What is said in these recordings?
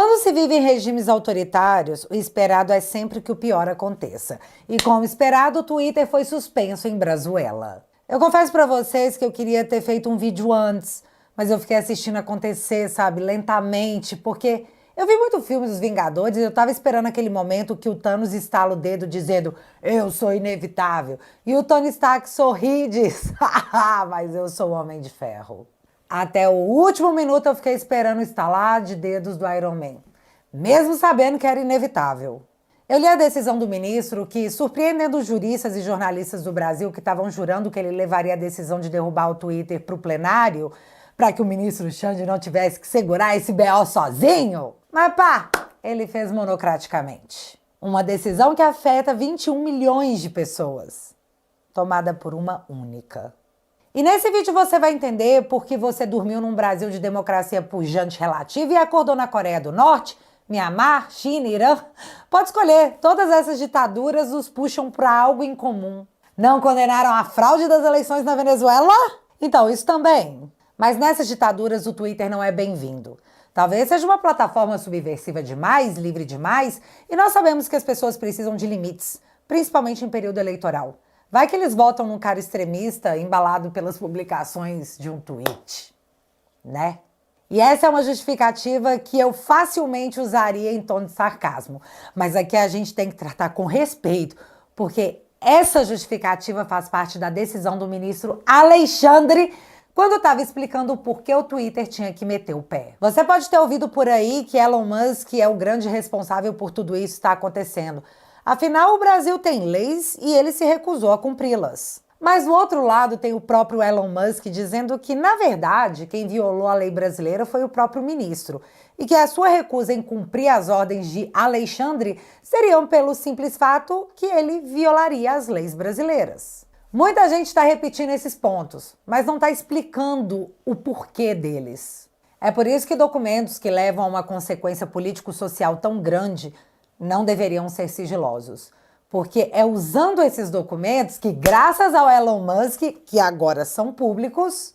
Quando se vive em regimes autoritários, o esperado é sempre que o pior aconteça. E como esperado, o Twitter foi suspenso em Brazuela. Eu confesso pra vocês que eu queria ter feito um vídeo antes, mas eu fiquei assistindo acontecer, sabe, lentamente, porque eu vi muito filme dos Vingadores e eu tava esperando aquele momento que o Thanos estala o dedo dizendo "Eu sou inevitável". E o Tony Stark sorri e diz "Haha, mas eu sou o Homem de Ferro". Até o último minuto eu fiquei esperando o estalar de dedos do Iron Man, mesmo sabendo que era inevitável. Eu li a decisão do ministro que, surpreendendo os juristas e jornalistas do Brasil que estavam jurando que ele levaria a decisão de derrubar o Twitter para o plenário, para que o ministro Xande não tivesse que segurar esse BO sozinho. Mas pá, ele fez monocraticamente. Uma decisão que afeta 21 milhões de pessoas, tomada por uma única. E nesse vídeo você vai entender por que você dormiu num Brasil de democracia pujante relativa e acordou na Coreia do Norte, Mianmar, China, Irã. Pode escolher, todas essas ditaduras os puxam para algo em comum. Não condenaram a fraude das eleições na Venezuela? Então, isso também. Mas nessas ditaduras o Twitter não é bem-vindo. Talvez seja uma plataforma subversiva demais, livre demais, e nós sabemos que as pessoas precisam de limites, principalmente em período eleitoral. Vai que eles votam num cara extremista embalado pelas publicações de um tweet, né? E essa é uma justificativa que eu facilmente usaria em tom de sarcasmo. Mas aqui a gente tem que tratar com respeito, porque essa justificativa faz parte da decisão do ministro Alexandre quando estava explicando o porquê o Twitter tinha que meter o pé. Você pode ter ouvido por aí que Elon Musk é o grande responsável por tudo isso estar acontecendo. Afinal, o Brasil tem leis e ele se recusou a cumpri-las. Mas do outro lado tem o próprio Elon Musk dizendo que, na verdade, quem violou a lei brasileira foi o próprio ministro e que a sua recusa em cumprir as ordens de Alexandre seriam pelo simples fato que ele violaria as leis brasileiras. Muita gente está repetindo esses pontos, mas não está explicando o porquê deles. É por isso que documentos que levam a uma consequência político-social tão grande não deveriam ser sigilosos. Porque é usando esses documentos que, graças ao Elon Musk, que agora são públicos,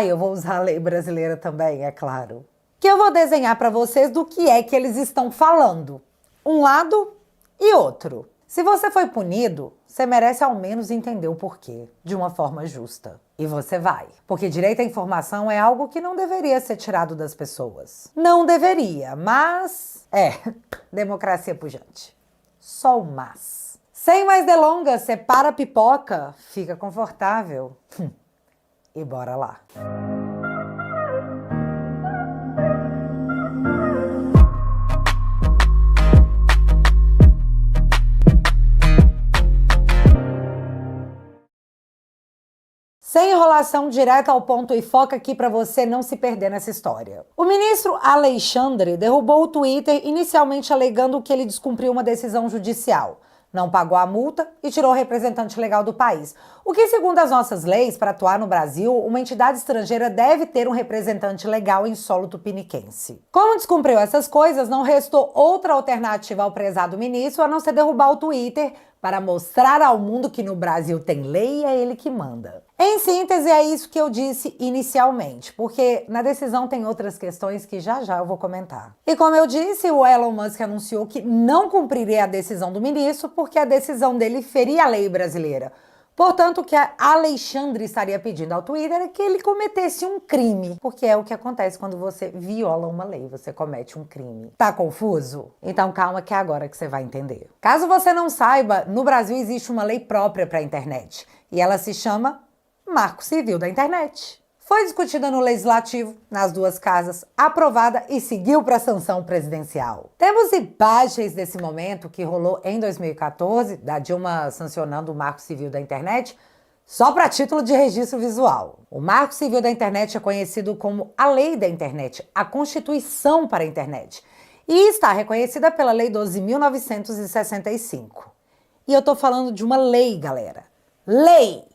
eu vou usar a lei brasileira também, é claro, que eu vou desenhar para vocês do que é que eles estão falando. Um lado e outro. Se você foi punido, você merece ao menos entender o porquê, de uma forma justa. E você vai. Porque direito à informação é algo que não deveria ser tirado das pessoas. Não deveria, mas... democracia pujante. Só o mas. Sem mais delongas, separa a pipoca, fica confortável. E bora lá. Sem enrolação, direto ao ponto e foca aqui para você não se perder nessa história. O ministro Alexandre derrubou o Twitter inicialmente alegando que ele descumpriu uma decisão judicial. Não pagou a multa e tirou o representante legal do país. O que, segundo as nossas leis, para atuar no Brasil, uma entidade estrangeira deve ter um representante legal em solo tupiniquense. Como descumpriu essas coisas, não restou outra alternativa ao prezado ministro a não ser derrubar o Twitter para mostrar ao mundo que no Brasil tem lei e é ele que manda. Em síntese, é isso que eu disse inicialmente, porque na decisão tem outras questões que já eu vou comentar. E como eu disse, o Elon Musk anunciou que não cumpriria a decisão do ministro porque a decisão dele feria a lei brasileira. Portanto, o que a Alexandre estaria pedindo ao Twitter é que ele cometesse um crime, porque é o que acontece quando você viola uma lei, você comete um crime. Tá confuso? Então calma que é agora que você vai entender. Caso você não saiba, no Brasil existe uma lei própria para a internet, e ela se chama Marco Civil da Internet. Foi discutida no Legislativo, nas duas casas, aprovada e seguiu para a sanção presidencial. Temos imagens desse momento que rolou em 2014, da Dilma sancionando o Marco Civil da Internet, só para título de registro visual. O Marco Civil da Internet é conhecido como a Lei da Internet, a Constituição para a Internet, e está reconhecida pela Lei 12.965. E eu tô falando de uma lei, galera. Lei!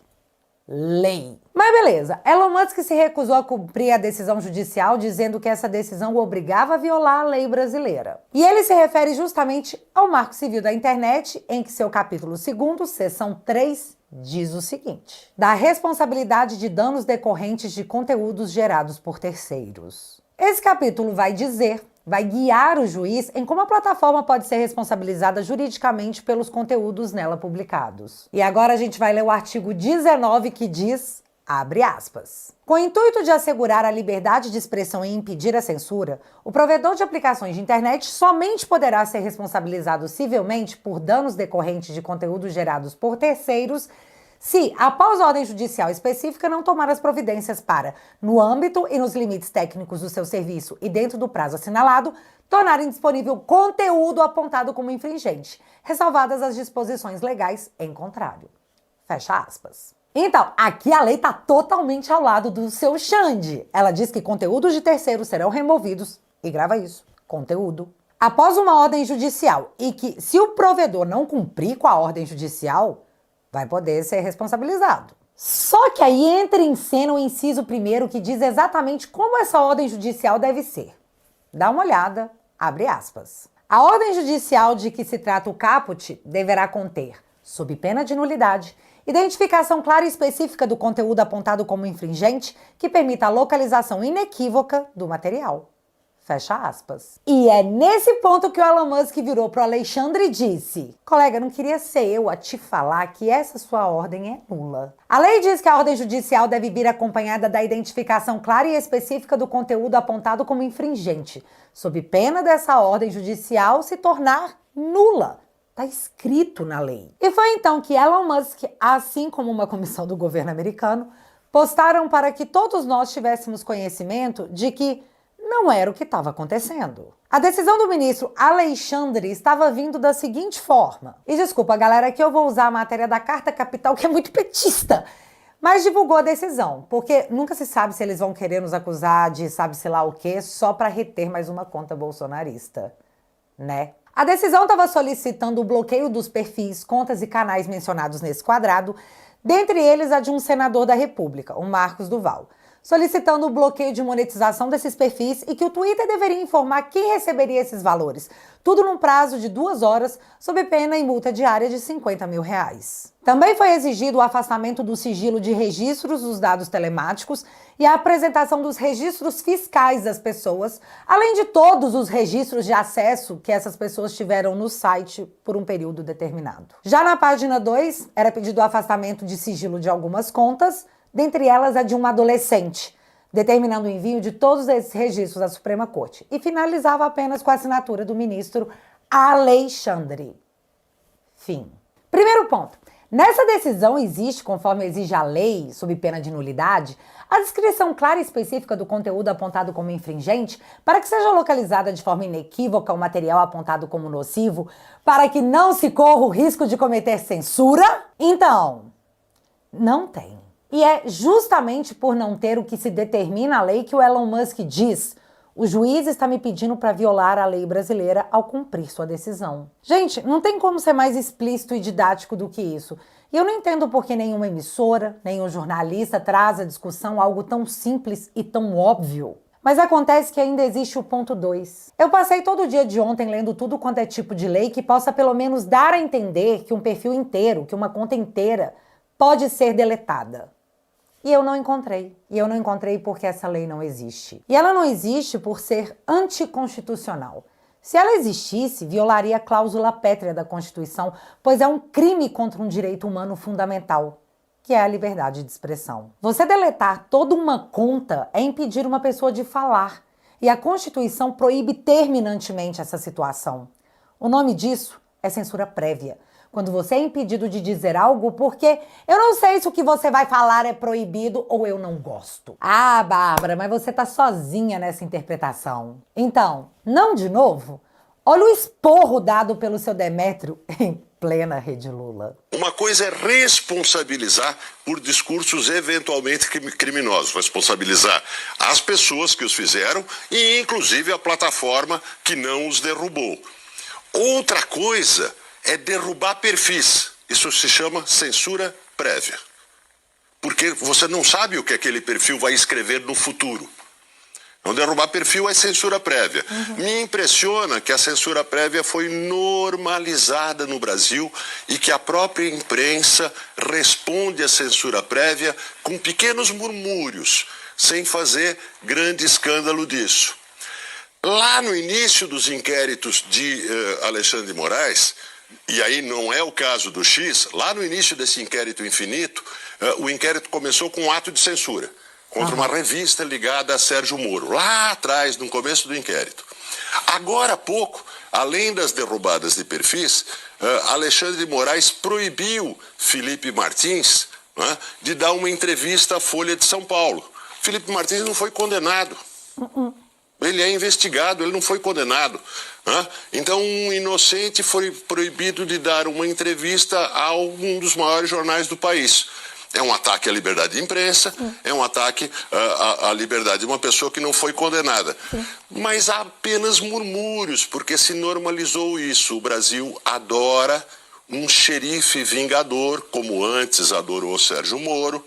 Mas beleza, Elon Musk se recusou a cumprir a decisão judicial dizendo que essa decisão o obrigava a violar a lei brasileira. E ele se refere justamente ao Marco Civil da Internet, em que seu capítulo 2º, seção 3, diz o seguinte: da responsabilidade de danos decorrentes de conteúdos gerados por terceiros. Esse capítulo vai dizer vai guiar o juiz em como a plataforma pode ser responsabilizada juridicamente pelos conteúdos nela publicados. E agora a gente vai ler o artigo 19 que diz, abre aspas, com o intuito de assegurar a liberdade de expressão e impedir a censura, o provedor de aplicações de internet somente poderá ser responsabilizado civilmente por danos decorrentes de conteúdos gerados por terceiros se, após ordem judicial específica, não tomar as providências para, no âmbito e nos limites técnicos do seu serviço e dentro do prazo assinalado, tornar indisponível conteúdo apontado como infringente, ressalvadas as disposições legais em contrário. Fecha aspas. Então, aqui a lei está totalmente ao lado do seu Xande. Ela diz que conteúdos de terceiros serão removidos, e grava isso, conteúdo, após uma ordem judicial, e que, se o provedor não cumprir com a ordem judicial, vai poder ser responsabilizado. Só que aí entra em cena o inciso 1º que diz exatamente como essa ordem judicial deve ser. Dá uma olhada, abre aspas. A ordem judicial de que se trata o caput deverá conter, sob pena de nulidade, identificação clara e específica do conteúdo apontado como infringente que permita a localização inequívoca do material. Fecha aspas. E é nesse ponto que o Elon Musk virou pro Alexandre e disse: colega, não queria ser eu a te falar que essa sua ordem é nula. A lei diz que a ordem judicial deve vir acompanhada da identificação clara e específica do conteúdo apontado como infringente, sob pena dessa ordem judicial se tornar nula. Está escrito na lei. E foi então que Elon Musk, assim como uma comissão do governo americano, postaram para que todos nós tivéssemos conhecimento de que não era o que estava acontecendo. A decisão do ministro Alexandre estava vindo da seguinte forma. E desculpa, galera, que eu vou usar a matéria da Carta Capital, que é muito petista, mas divulgou a decisão, porque nunca se sabe se eles vão querer nos acusar de sabe-se lá o quê, só para reter mais uma conta bolsonarista, né? A decisão estava solicitando o bloqueio dos perfis, contas e canais mencionados nesse quadrado, dentre eles a de um senador da República, o Marcos Duval, solicitando o bloqueio de monetização desses perfis e que o Twitter deveria informar quem receberia esses valores, tudo num prazo de 2 horas, sob pena e multa diária de R$50 mil. Também foi exigido o afastamento do sigilo de registros dos dados telemáticos e a apresentação dos registros fiscais das pessoas, além de todos os registros de acesso que essas pessoas tiveram no site por um período determinado. Já na página 2, era pedido o afastamento de sigilo de algumas contas, dentre elas a de uma adolescente, determinando o envio de todos esses registros à Suprema Corte, e finalizava apenas com a assinatura do ministro Alexandre. Fim. Primeiro ponto. Nessa decisão existe, conforme exige a lei, sob pena de nulidade, a descrição clara e específica do conteúdo apontado como infringente para que seja localizada de forma inequívoca o material apontado como nocivo, para que não se corra o risco de cometer censura? Então, não tem. E é justamente por não ter o que se determina a lei que o Elon Musk diz: o juiz está me pedindo para violar a lei brasileira ao cumprir sua decisão. Gente, não tem como ser mais explícito e didático do que isso. E eu não entendo por que nenhuma emissora, nenhum jornalista traz à discussão algo tão simples e tão óbvio. Mas acontece que ainda existe o ponto 2. Eu passei todo o dia de ontem lendo tudo quanto é tipo de lei que possa pelo menos dar a entender que um perfil inteiro, que uma conta inteira, pode ser deletada. E eu não encontrei. E eu não encontrei porque essa lei não existe. E ela não existe por ser anticonstitucional. Se ela existisse, violaria a cláusula pétrea da Constituição, pois é um crime contra um direito humano fundamental, que é a liberdade de expressão. Você deletar toda uma conta é impedir uma pessoa de falar. E a Constituição proíbe terminantemente essa situação. O nome disso é censura prévia. Quando você é impedido de dizer algo porque eu não sei se o que você vai falar é proibido ou eu não gosto. Ah, Bárbara, mas você tá sozinha nessa interpretação. Então, não de novo? Olha o esporro dado pelo seu Demétrio em plena Rede Lula. Uma coisa é responsabilizar por discursos eventualmente criminosos, responsabilizar as pessoas que os fizeram e inclusive a plataforma que não os derrubou. Outra coisa é derrubar perfis. Isso se chama censura prévia. Porque você não sabe o que aquele perfil vai escrever no futuro. Então, derrubar perfil é censura prévia. Me impressiona que a censura prévia foi normalizada no Brasil e que a própria imprensa responde à censura prévia com pequenos murmúrios, sem fazer grande escândalo disso. Lá no início dos inquéritos de Alexandre de Moraes, e aí não é o caso do X, lá no início desse inquérito infinito, o inquérito começou com um ato de censura contra uma revista ligada a Sérgio Moro, lá atrás, no começo do inquérito. Agora há pouco, além das derrubadas de perfis, Alexandre de Moraes proibiu Felipe Martins, né, de dar uma entrevista à Folha de São Paulo. Felipe Martins não foi condenado. Ele é investigado, ele não foi condenado. Né? Então, um inocente foi proibido de dar uma entrevista a um dos maiores jornais do país. É um ataque à liberdade de imprensa, é um ataque à liberdade de uma pessoa que não foi condenada. Mas há apenas murmúrios, porque se normalizou isso. O Brasil adora um xerife vingador, como antes adorou Sérgio Moro,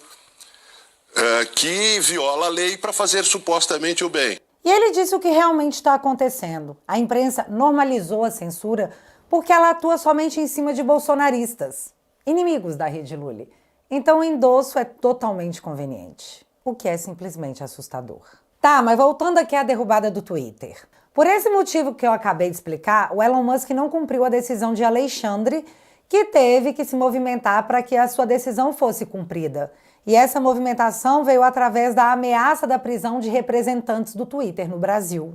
que viola a lei para fazer supostamente o bem. E ele disse o que realmente está acontecendo. A imprensa normalizou a censura porque ela atua somente em cima de bolsonaristas, inimigos da rede Lully. Então o endosso é totalmente conveniente, o que é simplesmente assustador. Tá, mas voltando aqui à derrubada do Twitter. Por esse motivo que eu acabei de explicar, o Elon Musk não cumpriu a decisão de Alexandre, que teve que se movimentar para que a sua decisão fosse cumprida. E essa movimentação veio através da ameaça da prisão de representantes do Twitter no Brasil.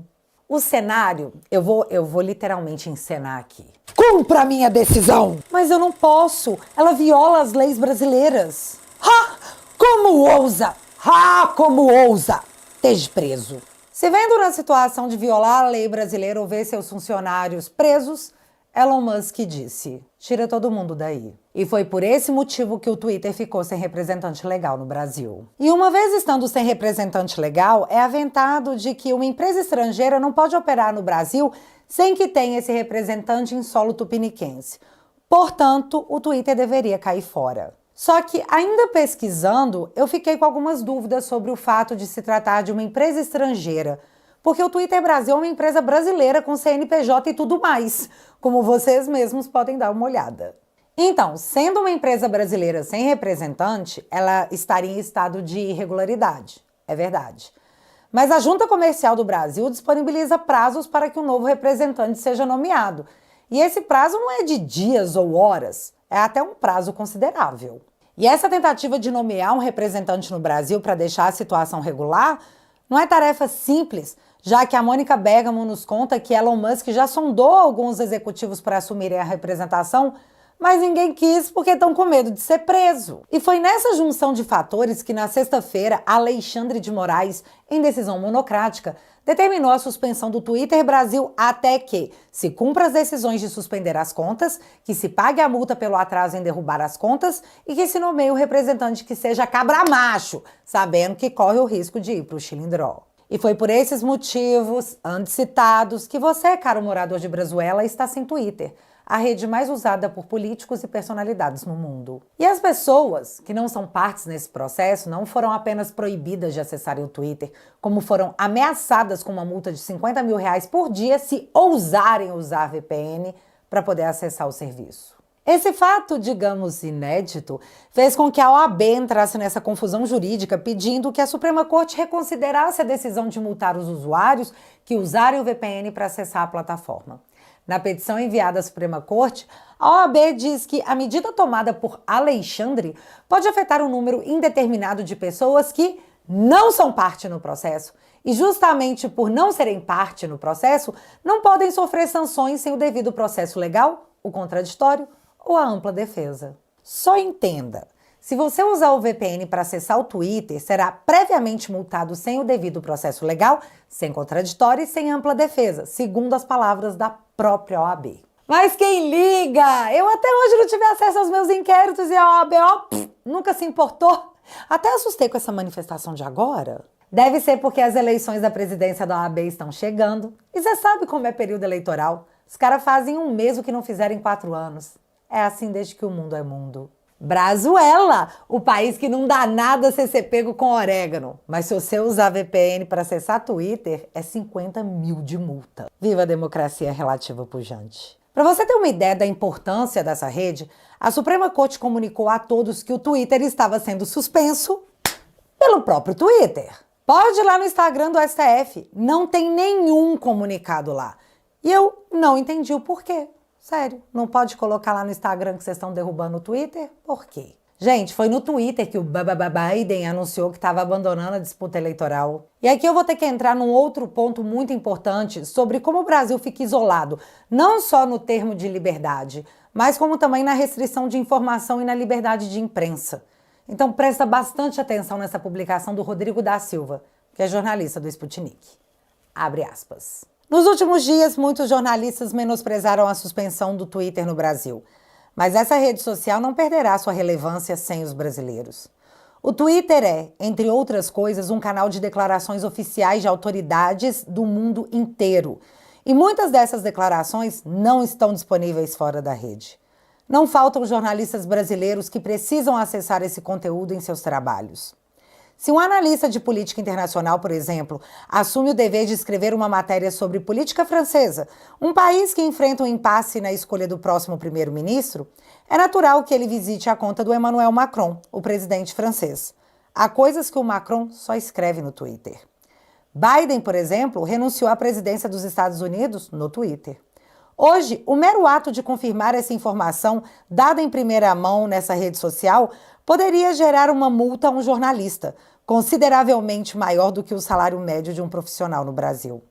O cenário, eu vou literalmente encenar aqui. Cumpra a minha decisão! Mas eu não posso, ela viola as leis brasileiras. Ha! Como ousa! Ha! Como ousa! Esteja preso. Se vendo na situação de violar a lei brasileira ou ver seus funcionários presos, Elon Musk disse, tira todo mundo daí. E foi por esse motivo que o Twitter ficou sem representante legal no Brasil. E uma vez estando sem representante legal, é aventado de que uma empresa estrangeira não pode operar no Brasil sem que tenha esse representante em solo tupiniquense. Portanto, o Twitter deveria cair fora. Só que, ainda pesquisando, eu fiquei com algumas dúvidas sobre o fato de se tratar de uma empresa estrangeira, porque o Twitter Brasil é uma empresa brasileira com CNPJ e tudo mais, como vocês mesmos podem dar uma olhada. Então, sendo uma empresa brasileira sem representante, ela estaria em estado de irregularidade, é verdade. Mas a Junta Comercial do Brasil disponibiliza prazos para que um novo representante seja nomeado. E esse prazo não é de dias ou horas, é até um prazo considerável. E essa tentativa de nomear um representante no Brasil para deixar a situação regular não é tarefa simples, já que a Mônica Bergamo nos conta que Elon Musk já sondou alguns executivos para assumirem a representação, mas ninguém quis porque estão com medo de ser preso. E foi nessa junção de fatores que na sexta-feira, Alexandre de Moraes, em decisão monocrática, determinou a suspensão do Twitter Brasil até que se cumpra as decisões de suspender as contas, que se pague a multa pelo atraso em derrubar as contas e que se nomeie o representante que seja cabra macho, sabendo que corre o risco de ir para o chilindró. E foi por esses motivos, antes citados, que você, caro morador de Brazuela, está sem Twitter, a rede mais usada por políticos e personalidades no mundo. E as pessoas que não são partes nesse processo não foram apenas proibidas de acessarem o Twitter, como foram ameaçadas com uma multa de R$50 mil por dia se ousarem usar VPN para poder acessar o serviço. Esse fato, digamos, inédito, fez com que a OAB entrasse nessa confusão jurídica pedindo que a Suprema Corte reconsiderasse a decisão de multar os usuários que usarem o VPN para acessar a plataforma. Na petição enviada à Suprema Corte, a OAB diz que a medida tomada por Alexandre pode afetar um número indeterminado de pessoas que não são parte no processo e, justamente por não serem parte no processo, não podem sofrer sanções sem o devido processo legal, o contraditório ou a ampla defesa. Só entenda, se você usar o VPN para acessar o Twitter, será previamente multado sem o devido processo legal, sem contraditório e sem ampla defesa, segundo as palavras da própria OAB. Mas quem liga? Eu até hoje não tive acesso aos meus inquéritos e a OAB, nunca se importou. Até assustei com essa manifestação de agora. Deve ser porque as eleições da presidência da OAB estão chegando. E você sabe como é período eleitoral. Os caras fazem um mês o que não fizeram em 4 anos. É assim desde que o mundo é mundo. Brazuela, o país que não dá nada se ser pego com orégano. Mas se você usar VPN para acessar Twitter, é 50 mil de multa. Viva a democracia relativa pujante. Para você ter uma ideia da importância dessa rede, a Suprema Corte comunicou a todos que o Twitter estava sendo suspenso pelo próprio Twitter. Pode ir lá no Instagram do STF, não tem nenhum comunicado lá. E eu não entendi o porquê. Sério, não pode colocar lá no Instagram que vocês estão derrubando o Twitter? Por quê? Gente, foi no Twitter que o Biden anunciou que estava abandonando a disputa eleitoral. E aqui eu vou ter que entrar num outro ponto muito importante sobre como o Brasil fica isolado, não só no termo de liberdade, mas como também na restrição de informação e na liberdade de imprensa. Então presta bastante atenção nessa publicação do Rodrigo da Silva, que é jornalista do Sputnik. Abre aspas. Nos últimos dias, muitos jornalistas menosprezaram a suspensão do Twitter no Brasil. Mas essa rede social não perderá sua relevância sem os brasileiros. O Twitter é, entre outras coisas, um canal de declarações oficiais de autoridades do mundo inteiro. E muitas dessas declarações não estão disponíveis fora da rede. Não faltam jornalistas brasileiros que precisam acessar esse conteúdo em seus trabalhos. Se um analista de política internacional, por exemplo, assume o dever de escrever uma matéria sobre política francesa, um país que enfrenta um impasse na escolha do próximo primeiro-ministro, é natural que ele visite a conta do Emmanuel Macron, o presidente francês. Há coisas que o Macron só escreve no Twitter. Biden, por exemplo, renunciou à presidência dos Estados Unidos no Twitter. Hoje, o mero ato de confirmar essa informação dada em primeira mão nessa rede social poderia gerar uma multa a um jornalista, consideravelmente maior do que o salário médio de um profissional no Brasil.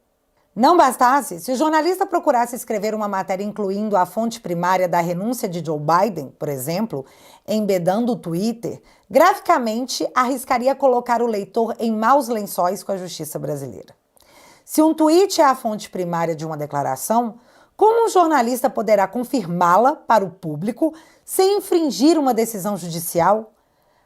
Não bastasse, se o jornalista procurasse escrever uma matéria incluindo a fonte primária da renúncia de Joe Biden, por exemplo, embedando o Twitter, graficamente arriscaria colocar o leitor em maus lençóis com a justiça brasileira. Se um tweet é a fonte primária de uma declaração, como um jornalista poderá confirmá-la para o público sem infringir uma decisão judicial?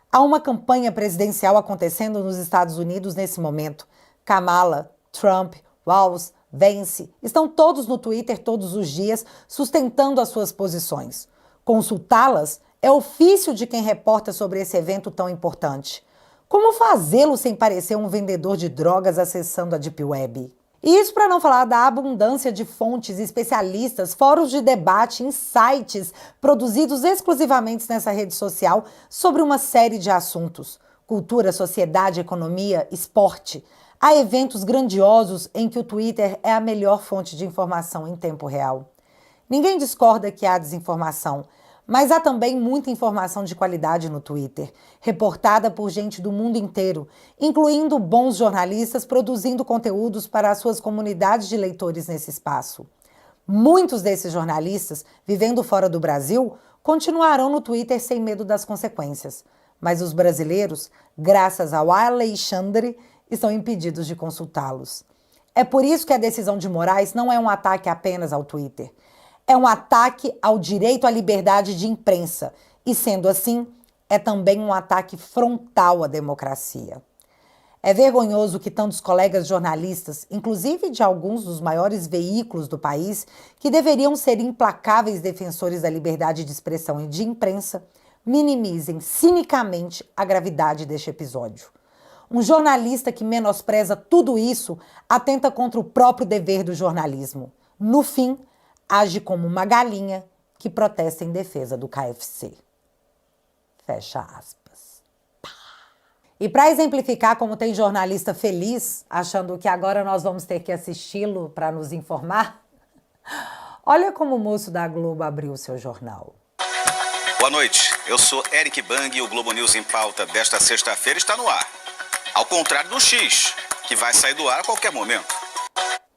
Há uma campanha presidencial acontecendo nos Estados Unidos nesse momento. Kamala, Trump, Walz, Vance, estão todos no Twitter todos os dias sustentando as suas posições. Consultá-las é ofício de quem reporta sobre esse evento tão importante. Como fazê-lo sem parecer um vendedor de drogas acessando a Deep Web? E isso para não falar da abundância de fontes, especialistas, fóruns de debate, insights produzidos exclusivamente nessa rede social sobre uma série de assuntos. Cultura, sociedade, economia, esporte. Há eventos grandiosos em que o Twitter é a melhor fonte de informação em tempo real. Ninguém discorda que há desinformação, mas há também muita informação de qualidade no Twitter, reportada por gente do mundo inteiro, incluindo bons jornalistas produzindo conteúdos para as suas comunidades de leitores nesse espaço. Muitos desses jornalistas, vivendo fora do Brasil, continuarão no Twitter sem medo das consequências. Mas os brasileiros, graças ao Alexandre, estão impedidos de consultá-los. É por isso que a decisão de Moraes não é um ataque apenas ao Twitter. É um ataque ao direito à liberdade de imprensa e, sendo assim, é também um ataque frontal à democracia. É vergonhoso que tantos colegas jornalistas, inclusive de alguns dos maiores veículos do país, que deveriam ser implacáveis defensores da liberdade de expressão e de imprensa, minimizem cinicamente a gravidade deste episódio. Um jornalista que menospreza tudo isso atenta contra o próprio dever do jornalismo. No fim, age como uma galinha que protesta em defesa do KFC. Fecha aspas. Pá. E para exemplificar como tem jornalista feliz, achando que agora nós vamos ter que assisti-lo para nos informar, olha como o moço da Globo abriu o seu jornal. Boa noite, eu sou Eric Bang e o Globo News em Pauta desta sexta-feira está no ar. Ao contrário do X, que vai sair do ar a qualquer momento.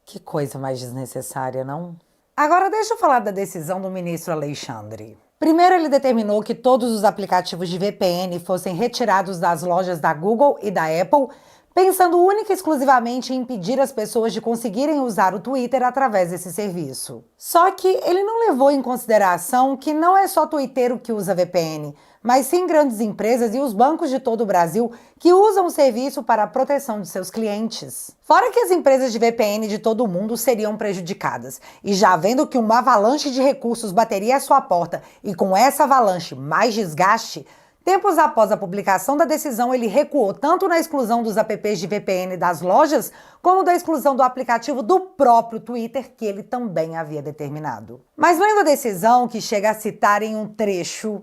Que coisa mais desnecessária, não? Agora deixa eu falar da decisão do ministro Alexandre. Primeiro, ele determinou que todos os aplicativos de VPN fossem retirados das lojas da Google e da Apple, pensando única e exclusivamente em impedir as pessoas de conseguirem usar o Twitter através desse serviço. Só que ele não levou em consideração que não é só twitteiro que usa VPN, mas sim grandes empresas e os bancos de todo o Brasil que usam o serviço para a proteção de seus clientes. Fora que as empresas de VPN de todo o mundo seriam prejudicadas. E já vendo que uma avalanche de recursos bateria à sua porta e com essa avalanche mais desgaste, tempos após a publicação da decisão, ele recuou tanto na exclusão dos apps de VPN das lojas, como da exclusão do aplicativo do próprio Twitter, que ele também havia determinado. Mas lendo a decisão, que chega a citar em um trecho,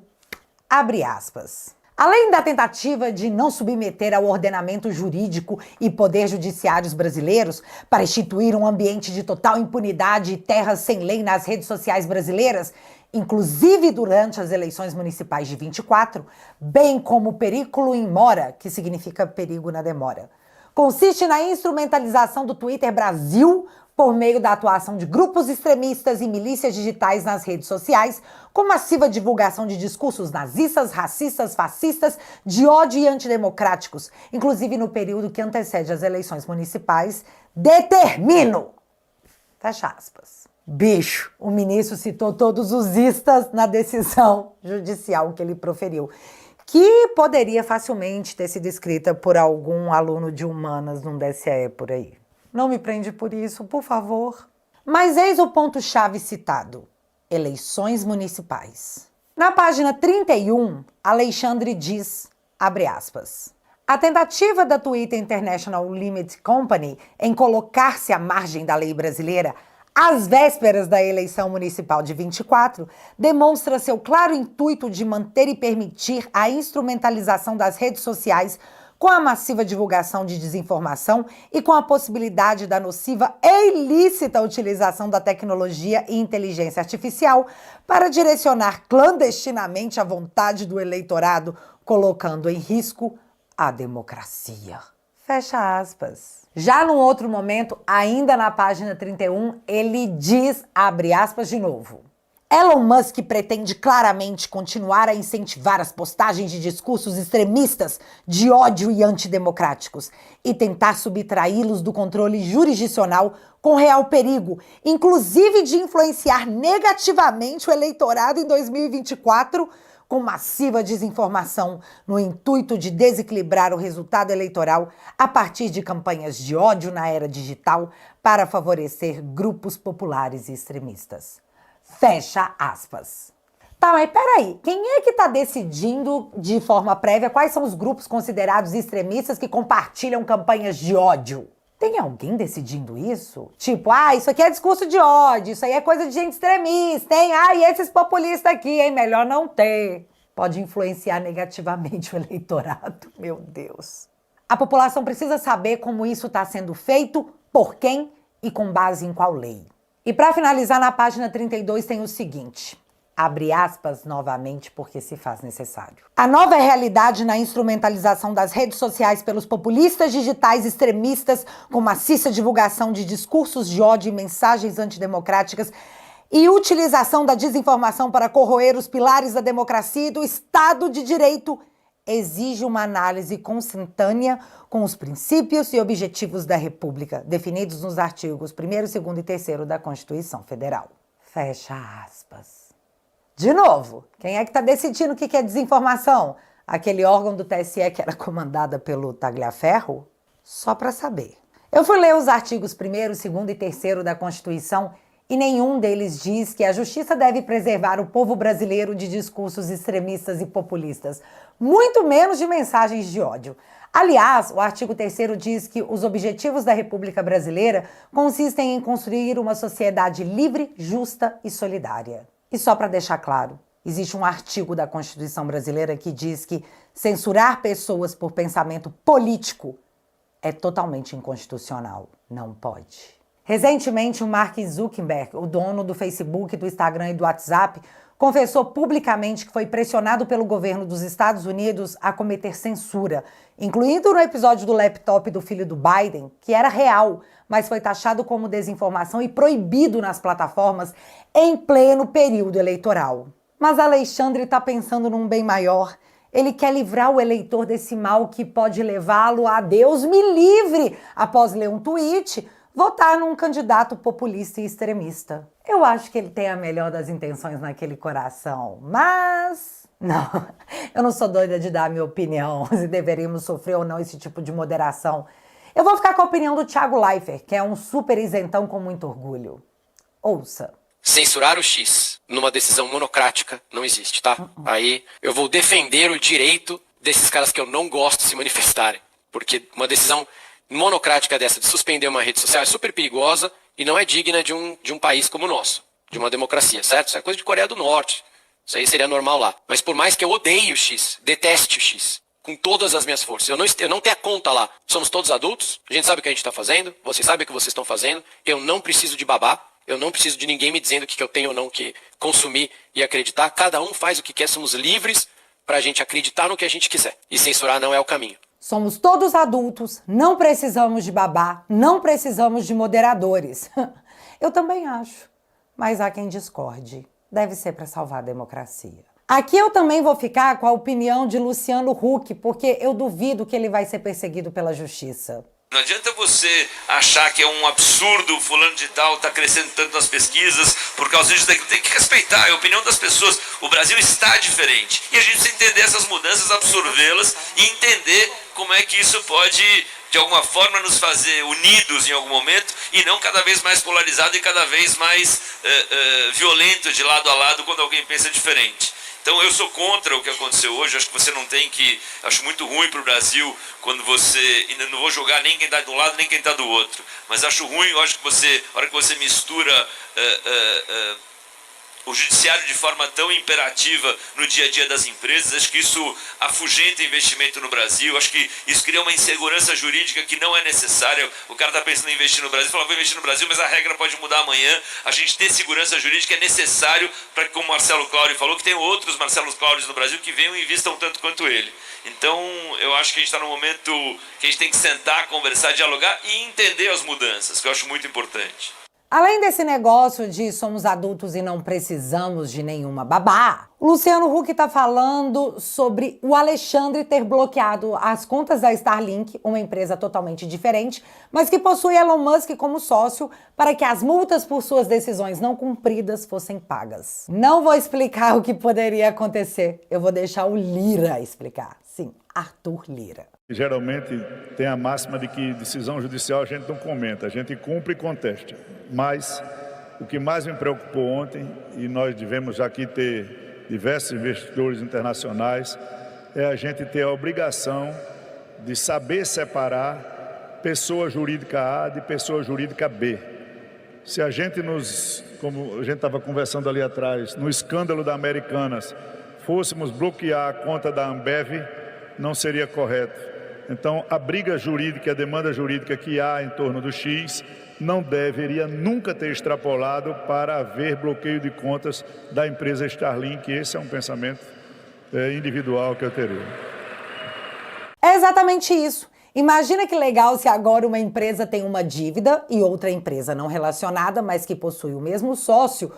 abre aspas. Além da tentativa de não submeter ao ordenamento jurídico e poder judiciários brasileiros para instituir um ambiente de total impunidade e terras sem lei nas redes sociais brasileiras, inclusive durante as eleições municipais de 24, bem como o periculo in mora, que significa perigo na demora, consiste na instrumentalização do Twitter Brasil por meio da atuação de grupos extremistas e milícias digitais nas redes sociais, com massiva divulgação de discursos nazistas, racistas, fascistas, de ódio e antidemocráticos, inclusive no período que antecede as eleições municipais. Determino! Fecha aspas. Bicho, o ministro citou todos os istas na decisão judicial que ele proferiu, que poderia facilmente ter sido escrita por algum aluno de humanas num DSE por aí. Não me prende por isso, por favor. Mas eis o ponto-chave citado: eleições municipais. Na página 31, Alexandre diz, abre aspas, a tentativa da Twitter International Limited Company em colocar-se à margem da lei brasileira às vésperas da eleição municipal de 24, demonstra seu claro intuito de manter e permitir a instrumentalização das redes sociais com a massiva divulgação de desinformação e com a possibilidade da nociva e ilícita utilização da tecnologia e inteligência artificial para direcionar clandestinamente a vontade do eleitorado, colocando em risco a democracia. Fecha aspas. Já num outro momento, ainda na página 31, ele diz, abre aspas de novo, Elon Musk pretende claramente continuar a incentivar as postagens de discursos extremistas de ódio e antidemocráticos e tentar subtraí-los do controle jurisdicional com real perigo, inclusive de influenciar negativamente o eleitorado em 2024 com massiva desinformação no intuito de desequilibrar o resultado eleitoral a partir de campanhas de ódio na era digital para favorecer grupos populares e extremistas. Fecha aspas. Tá, mas peraí, quem é que tá decidindo de forma prévia quais são os grupos considerados extremistas que compartilham campanhas de ódio? Tem alguém decidindo isso? Tipo, isso aqui é discurso de ódio, isso aí é coisa de gente extremista, hein? E esses populistas aqui, hein? Melhor não ter. Pode influenciar negativamente o eleitorado, meu Deus. A população precisa saber como isso está sendo feito, por quem e com base em qual lei. E para finalizar, na página 32 tem o seguinte, abre aspas novamente porque se faz necessário. A nova realidade na instrumentalização das redes sociais pelos populistas digitais extremistas com maciça divulgação de discursos de ódio e mensagens antidemocráticas e utilização da desinformação para corroer os pilares da democracia e do Estado de Direito exige uma análise consentânea com os princípios e objetivos da República, definidos nos artigos 1º, 2º e 3º da Constituição Federal. Fecha aspas. De novo, quem é que está decidindo o que é desinformação? Aquele órgão do TSE que era comandada pelo Tagliaferro? Só para saber. Eu fui ler os artigos 1º, 2º e 3º da Constituição e nenhum deles diz que a justiça deve preservar o povo brasileiro de discursos extremistas e populistas, muito menos de mensagens de ódio. Aliás, o artigo 3º diz que os objetivos da República Brasileira consistem em construir uma sociedade livre, justa e solidária. E só para deixar claro, existe um artigo da Constituição brasileira que diz que censurar pessoas por pensamento político é totalmente inconstitucional. Não pode. Recentemente, o Mark Zuckerberg, o dono do Facebook, do Instagram e do WhatsApp, confessou publicamente que foi pressionado pelo governo dos Estados Unidos a cometer censura, incluindo no episódio do laptop do filho do Biden, que era real, mas foi taxado como desinformação e proibido nas plataformas em pleno período eleitoral. Mas Alexandre está pensando num bem maior. Ele quer livrar o eleitor desse mal que pode levá-lo a Deus me livre, após ler um tweet, votar num candidato populista e extremista. Eu acho que ele tem a melhor das intenções naquele coração, mas... Não, eu não sou doida de dar a minha opinião, se deveríamos sofrer ou não esse tipo de moderação. Eu vou ficar com a opinião do Thiago Leifert, que é um super isentão com muito orgulho. Ouça. Censurar o X numa decisão monocrática não existe, tá? Aí eu vou defender o direito desses caras que eu não gosto de se manifestarem, porque uma decisão monocrática dessa de suspender uma rede social é super perigosa e não é digna de um país como o nosso, de uma democracia, certo? Isso é coisa de Coreia do Norte, Isso aí seria normal lá. Mas por mais que eu odeie o X, deteste o X, com todas as minhas forças, eu não tenho a conta lá. Somos todos adultos, a gente sabe o que a gente está fazendo, vocês sabem o que vocês estão fazendo, eu não preciso de babá, eu não preciso de ninguém me dizendo o que eu tenho ou não que consumir e acreditar. Cada um faz o que quer, somos livres pra gente acreditar no que a gente quiser. E censurar não é o caminho. Somos todos adultos, não precisamos de babá, não precisamos de moderadores. Eu também acho, mas há quem discorde. Deve ser para salvar a democracia. Aqui eu também vou ficar com a opinião de Luciano Huck, porque eu duvido que ele vai ser perseguido pela justiça. Não adianta você achar que é um absurdo, fulano de tal está crescendo tanto nas pesquisas, por causa disso, tem que respeitar a opinião das pessoas. O Brasil está diferente e a gente precisa entender essas mudanças, absorvê-las e entender como é que isso pode, de alguma forma, nos fazer unidos em algum momento e não cada vez mais polarizado e cada vez mais violento de lado a lado quando alguém pensa diferente. Então eu sou contra o que aconteceu hoje, acho que você não tem que... Acho muito ruim para o Brasil quando você... Ainda não vou julgar nem quem está de um lado nem quem está do outro, mas acho ruim, eu acho que você, a hora que você mistura o judiciário de forma tão imperativa no dia a dia das empresas, acho que isso afugenta investimento no Brasil, acho que isso cria uma insegurança jurídica que não é necessária. O cara está pensando em investir no Brasil, fala, vou investir no Brasil, mas a regra pode mudar amanhã. A gente ter segurança jurídica é necessário para que, como o Marcelo Claure falou, que tem outros Marcelo Claures no Brasil que venham e investam tanto quanto ele. Então, eu acho que a gente está num momento que a gente tem que sentar, conversar, dialogar e entender as mudanças, que eu acho muito importante. Além desse negócio de somos adultos e não precisamos de nenhuma babá, o Luciano Huck está falando sobre o Alexandre ter bloqueado as contas da Starlink, uma empresa totalmente diferente, mas que possui Elon Musk como sócio para que as multas por suas decisões não cumpridas fossem pagas. Não vou explicar o que poderia acontecer, eu vou deixar o Lira explicar. Sim, Arthur Lira. Geralmente tem a máxima de que decisão judicial a gente não comenta, a gente cumpre e contesta. Mas o que mais me preocupou ontem, e nós devemos aqui ter diversos investidores internacionais, é a gente ter a obrigação de saber separar pessoa jurídica A de pessoa jurídica B. Se a gente como a gente estava conversando ali atrás, no escândalo da Americanas, fôssemos bloquear a conta da Ambev, não seria correto. Então, a briga jurídica, a demanda jurídica que há em torno do X não deveria nunca ter extrapolado para haver bloqueio de contas da empresa Starlink. Esse é um pensamento individual que eu teria. É exatamente isso. Imagina que legal se agora uma empresa tem uma dívida e outra empresa não relacionada, mas que possui o mesmo sócio,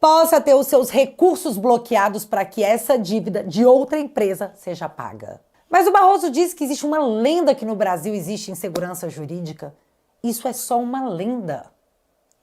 possa ter os seus recursos bloqueados para que essa dívida de outra empresa seja paga. Mas o Barroso disse que existe uma lenda que no Brasil existe insegurança jurídica. Isso é só uma lenda.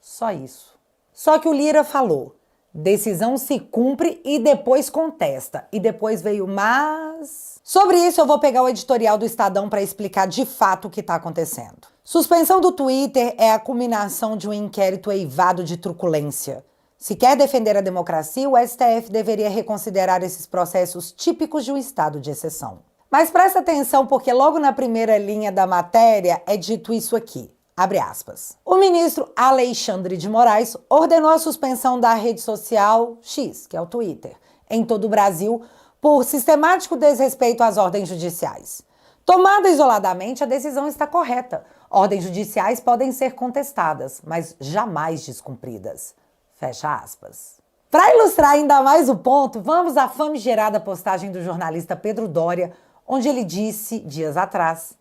Só isso. Só que o Lira falou, decisão se cumpre e depois contesta. E depois veio mas... Sobre isso eu vou pegar o editorial do Estadão para explicar de fato o que está acontecendo. Suspensão do Twitter é a culminação de um inquérito eivado de truculência. Se quer defender a democracia, o STF deveria reconsiderar esses processos típicos de um estado de exceção. Mas presta atenção porque logo na primeira linha da matéria é dito isso aqui, abre aspas. O ministro Alexandre de Moraes ordenou a suspensão da rede social X, que é o Twitter, em todo o Brasil, por sistemático desrespeito às ordens judiciais. Tomada isoladamente, a decisão está correta. Ordens judiciais podem ser contestadas, mas jamais descumpridas. Fecha aspas. Para ilustrar ainda mais o ponto, vamos à famigerada postagem do jornalista Pedro Doria, onde ele disse, dias atrás,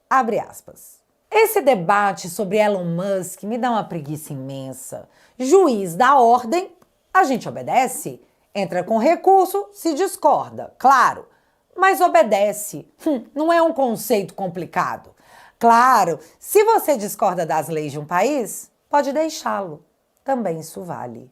abre aspas, esse debate sobre Elon Musk me dá uma preguiça imensa. Juiz dá ordem, a gente obedece. Entra com recurso, se discorda, claro, mas obedece. Não é um conceito complicado. Claro, se você discorda das leis de um país, pode deixá-lo. Também isso vale.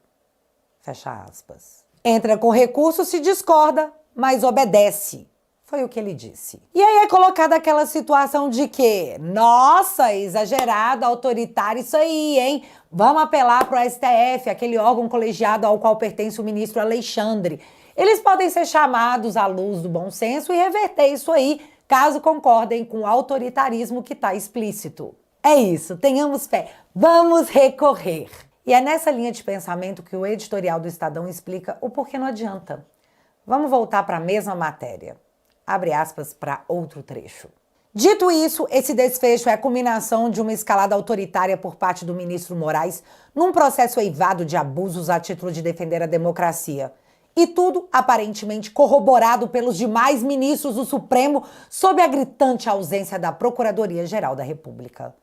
Fecha aspas. Entra com recurso, se discorda, mas obedece. Foi o que ele disse. E aí é colocada aquela situação de que, nossa, exagerado, autoritário isso aí, hein? Vamos apelar para o STF, aquele órgão colegiado ao qual pertence o ministro Alexandre. Eles podem ser chamados à luz do bom senso e reverter isso aí, caso concordem com o autoritarismo que está explícito. É isso, tenhamos fé. Vamos recorrer. E é nessa linha de pensamento que o editorial do Estadão explica o porquê não adianta. Vamos voltar para a mesma matéria. Abre aspas para outro trecho. Dito isso, esse desfecho é a culminação de uma escalada autoritária por parte do ministro Moraes num processo eivado de abusos a título de defender a democracia. E tudo, aparentemente, corroborado pelos demais ministros do Supremo sob a gritante ausência da Procuradoria-Geral da República.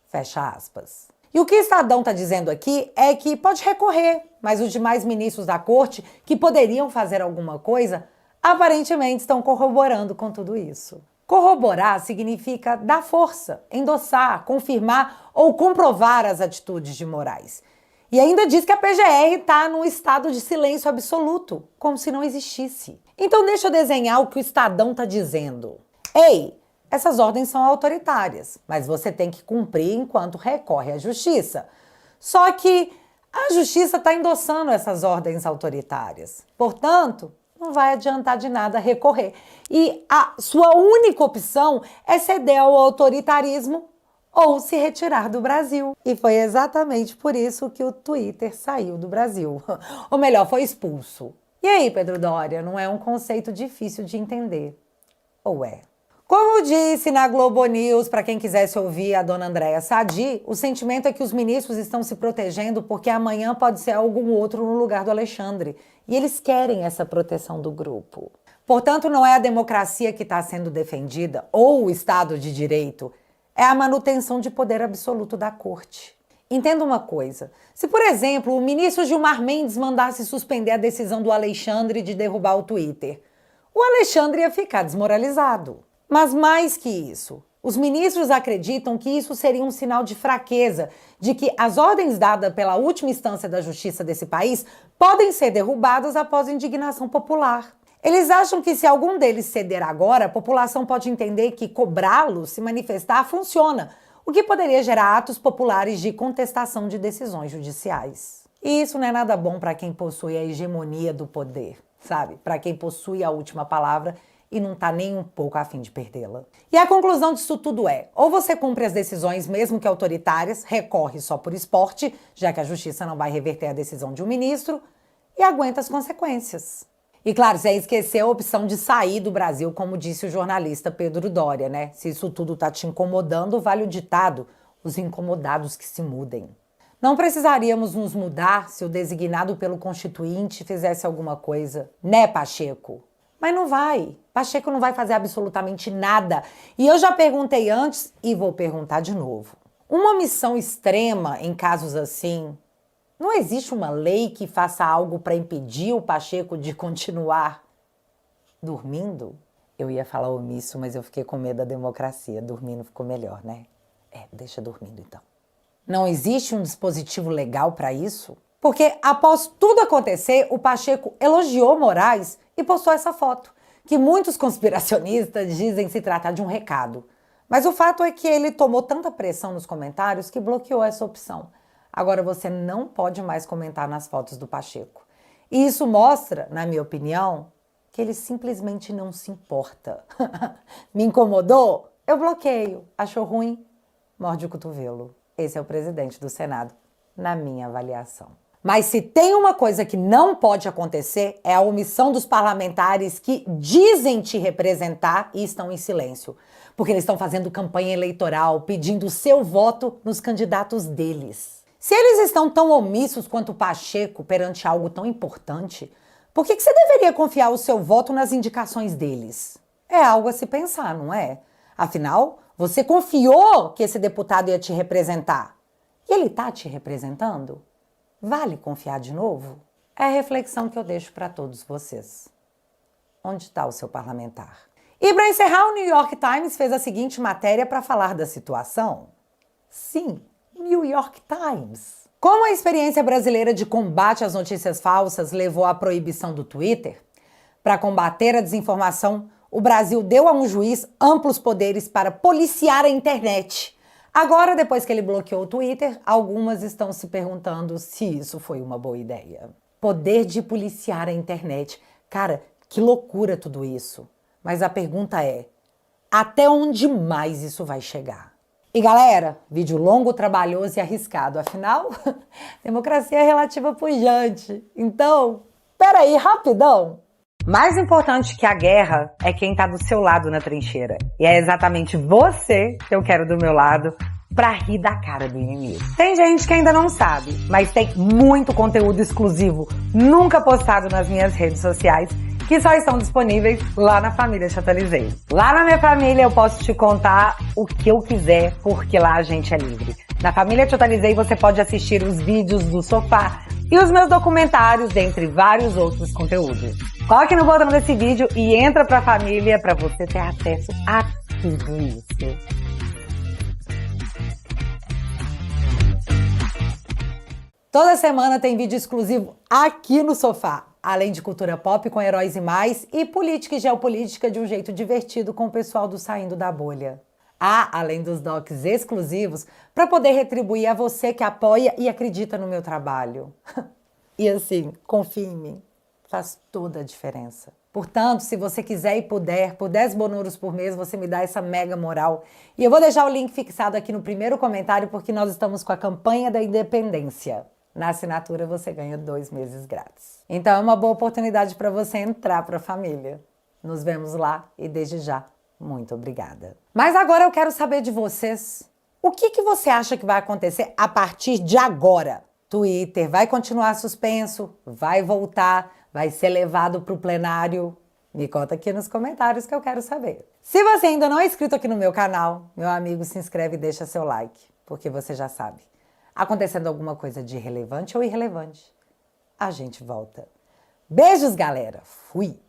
Fecha aspas. E o que o Estadão está dizendo aqui é que pode recorrer, mas os demais ministros da corte, que poderiam fazer alguma coisa, aparentemente estão corroborando com tudo isso. Corroborar significa dar força, endossar, confirmar ou comprovar as atitudes de Moraes. E ainda diz que a PGR está num estado de silêncio absoluto, como se não existisse. Então deixa eu desenhar o que o Estadão está dizendo. Ei, essas ordens são autoritárias, mas você tem que cumprir enquanto recorre à justiça. Só que a justiça está endossando essas ordens autoritárias. Portanto, não vai adiantar de nada recorrer. E a sua única opção é ceder ao autoritarismo ou se retirar do Brasil. E foi exatamente por isso que o Twitter saiu do Brasil. Ou melhor, foi expulso. E aí, Pedro Doria, não é um conceito difícil de entender? Ou é? Como disse na Globo News, para quem quisesse ouvir a dona Andréa Sadi, o sentimento é que os ministros estão se protegendo porque amanhã pode ser algum outro no lugar do Alexandre. E eles querem essa proteção do grupo. Portanto, não é a democracia que está sendo defendida ou o Estado de Direito, é a manutenção de poder absoluto da corte. Entenda uma coisa, se por exemplo o ministro Gilmar Mendes mandasse suspender a decisão do Alexandre de derrubar o Twitter, o Alexandre ia ficar desmoralizado. Mas mais que isso, os ministros acreditam que isso seria um sinal de fraqueza, de que as ordens dadas pela última instância da justiça desse país podem ser derrubadas após indignação popular. Eles acham que se algum deles ceder agora, a população pode entender que cobrá-lo, se manifestar, funciona, o que poderia gerar atos populares de contestação de decisões judiciais. E isso não é nada bom para quem possui a hegemonia do poder, sabe? Para quem possui a última palavra e não está nem um pouco a fim de perdê-la. E a conclusão disso tudo é, ou você cumpre as decisões mesmo que autoritárias, recorre só por esporte, já que a justiça não vai reverter a decisão de um ministro, e aguenta as consequências. E claro, sem esquecer a opção de sair do Brasil, como disse o jornalista Pedro Doria, né? Se isso tudo tá te incomodando, vale o ditado, os incomodados que se mudem. Não precisaríamos nos mudar se o designado pelo Constituinte fizesse alguma coisa, né, Pacheco? Mas não vai. Pacheco não vai fazer absolutamente nada. E eu já perguntei antes e vou perguntar de novo. Uma omissão extrema em casos assim, não existe uma lei que faça algo para impedir o Pacheco de continuar dormindo? Eu ia falar omisso, mas eu fiquei com medo da democracia. Dormindo ficou melhor, né? Deixa dormindo então. Não existe um dispositivo legal para isso? Porque após tudo acontecer, o Pacheco elogiou Moraes e postou essa foto, que muitos conspiracionistas dizem se tratar de um recado. Mas o fato é que ele tomou tanta pressão nos comentários que bloqueou essa opção. Agora você não pode mais comentar nas fotos do Pacheco. E isso mostra, na minha opinião, que ele simplesmente não se importa. Me incomodou? Eu bloqueio. Achou ruim? Morde o cotovelo. Esse é o presidente do Senado, na minha avaliação. Mas se tem uma coisa que não pode acontecer, é a omissão dos parlamentares que dizem te representar e estão em silêncio. Porque eles estão fazendo campanha eleitoral, pedindo o seu voto nos candidatos deles. Se eles estão tão omissos quanto o Pacheco perante algo tão importante, por que você deveria confiar o seu voto nas indicações deles? É algo a se pensar, não é? Afinal, você confiou que esse deputado ia te representar. E ele está te representando? Vale confiar de novo? É a reflexão que eu deixo para todos vocês. Onde está o seu parlamentar? E para encerrar, o New York Times fez a seguinte matéria para falar da situação. Sim, New York Times. Como a experiência brasileira de combate às notícias falsas levou à proibição do Twitter, para combater a desinformação, o Brasil deu a um juiz amplos poderes para policiar a internet. Agora, depois que ele bloqueou o Twitter, algumas estão se perguntando se isso foi uma boa ideia. Poder de policiar a internet. Cara, que loucura tudo isso. Mas a pergunta é, até onde mais isso vai chegar? E galera, vídeo longo, trabalhoso e arriscado. Afinal, democracia é relativa pujante. Então, peraí, rapidão. Mais importante que a guerra é quem tá do seu lado na trincheira. E é exatamente você que eu quero do meu lado pra rir da cara do inimigo. Tem gente que ainda não sabe, mas tem muito conteúdo exclusivo, nunca postado nas minhas redes sociais, que só estão disponíveis lá na família Te Atualizei. Lá na minha família eu posso te contar o que eu quiser, porque lá a gente é livre. Na família Te Atualizei você pode assistir os vídeos do sofá e os meus documentários, dentre vários outros conteúdos. Coloque no botão desse vídeo e entra pra família pra você ter acesso a tudo isso. Toda semana tem vídeo exclusivo aqui no sofá, além de cultura pop com heróis e mais, e política e geopolítica de um jeito divertido com o pessoal do Saindo da Bolha. Além dos docs exclusivos, para poder retribuir a você que apoia e acredita no meu trabalho. E assim, confie em mim, faz toda a diferença. Portanto, se você quiser e puder, por 10 bonuros por mês, você me dá essa mega moral. E eu vou deixar o link fixado aqui no primeiro comentário, porque nós estamos com a campanha da independência. Na assinatura você ganha 2 meses grátis. Então é uma boa oportunidade para você entrar para a família. Nos vemos lá e desde já, muito obrigada. Mas agora eu quero saber de vocês. O que você acha que vai acontecer a partir de agora? Twitter vai continuar suspenso? Vai voltar? Vai ser levado para o plenário? Me conta aqui nos comentários que eu quero saber. Se você ainda não é inscrito aqui no meu canal, meu amigo, se inscreve e deixa seu like, porque você já sabe. Acontecendo alguma coisa de relevante ou irrelevante, a gente volta. Beijos, galera! Fui!